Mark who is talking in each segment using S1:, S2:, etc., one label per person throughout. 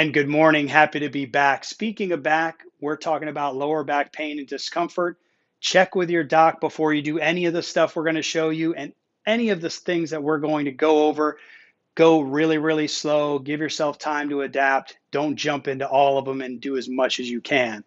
S1: And good morning. Happy to be back. Speaking of back, we're talking about lower back pain and discomfort. Check with your doc before you do any of the stuff we're going to show you, and any of the things that we're going to go over. Go really, really slow. Give yourself time to adapt. Don't jump into all of them and do as much as you can.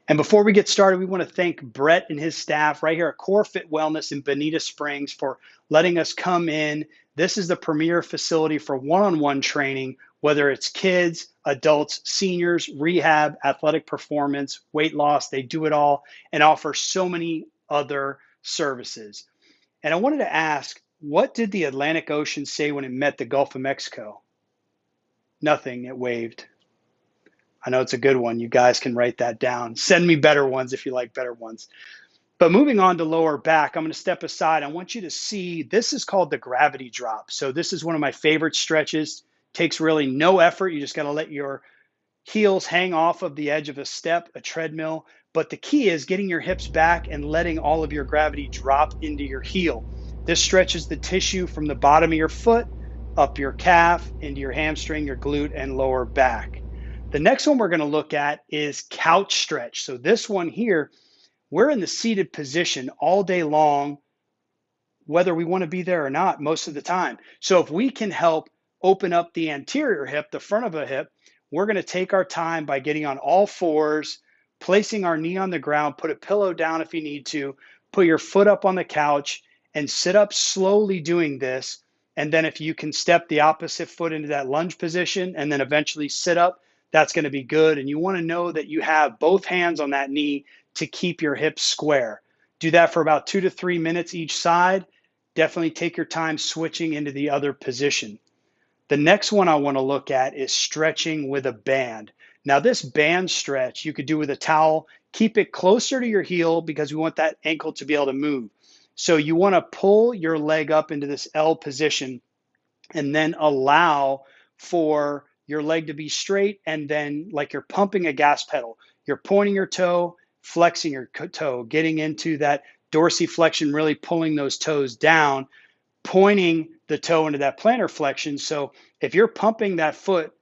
S1: And before we get started, we want to thank Brett and his staff right here at Core Fit Wellness in Bonita Springs for letting us come in. This is the premier facility for one-on-one training, whether it's kids, adults, seniors, rehab, athletic performance, weight loss. They do it all and offer so many other services. And I wanted to ask, what did the Atlantic Ocean say when it met the Gulf of Mexico? Nothing, it waved. I know it's a good one. You guys can write that down. Send me better ones if you like better ones. But moving on to lower back, I'm going to step aside. I want you to see this is called the gravity drop. So this is one of my favorite stretches. Takes really no effort. You just got to let your heels hang off of the edge of a step, a treadmill. But the key is getting your hips back and letting all of your gravity drop into your heel. This stretches the tissue from the bottom of your foot, up your calf, into your hamstring, your glute, and lower back. The next one we're going to look at is couch stretch. So this one here, we're in the seated position all day long, whether we want to be there or not, most of the time. So if we can help open up the anterior hip, the front of a hip, we're going to take our time by getting on all fours, placing our knee on the ground, put a pillow down if you need to, put your foot up on the couch, and sit up slowly doing this. And then if you can step the opposite foot into that lunge position and then eventually sit up, that's going to be good. And you want to know that you have both hands on that knee to keep your hips square. Do that for about 2 to 3 minutes each side. Definitely take your time switching into the other position. The next one I want to look at is stretching with a band. Now this band stretch you could do with a towel. Keep it closer to your heel because we want that ankle to be able to move. So you want to pull your leg up into this L position and then allow for your leg to be straight, and then like you're pumping a gas pedal. You're pointing your toe, flexing your toe, getting into that dorsiflexion, really pulling those toes down, pointing the toe into that plantar flexion. So if you're pumping that foot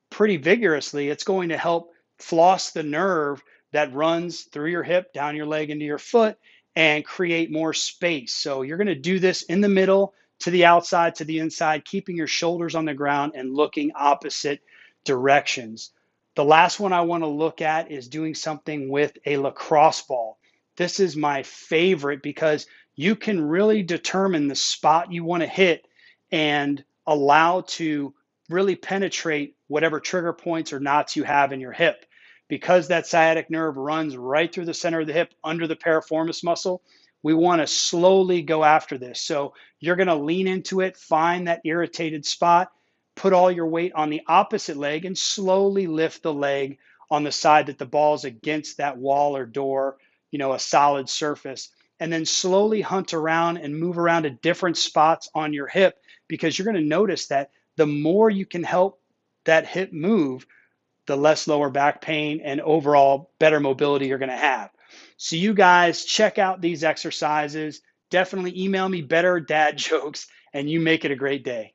S1: pretty vigorously, it's going to help floss the nerve that runs through your hip, down your leg, into your foot, and create more space. So you're going to do this in the middle, to the outside, to the inside, keeping your shoulders on the ground and looking opposite directions. The last one I want to look at is doing something with a lacrosse ball. This is my favorite because you can really determine the spot you want to hit and allow to really penetrate whatever trigger points or knots you have in your hip. Because that sciatic nerve runs right through the center of the hip under the piriformis muscle, we want to slowly go after this. So you're going to lean into it, find that irritated spot, put all your weight on the opposite leg, and slowly lift the leg on the side that the ball's against that wall or door, a solid surface. And then slowly hunt around and move around to different spots on your hip, because you're going to notice that the more you can help that hip move, the less lower back pain and overall better mobility you're going to have. So you guys check out these exercises. Definitely email me better dad jokes, and you make it a great day.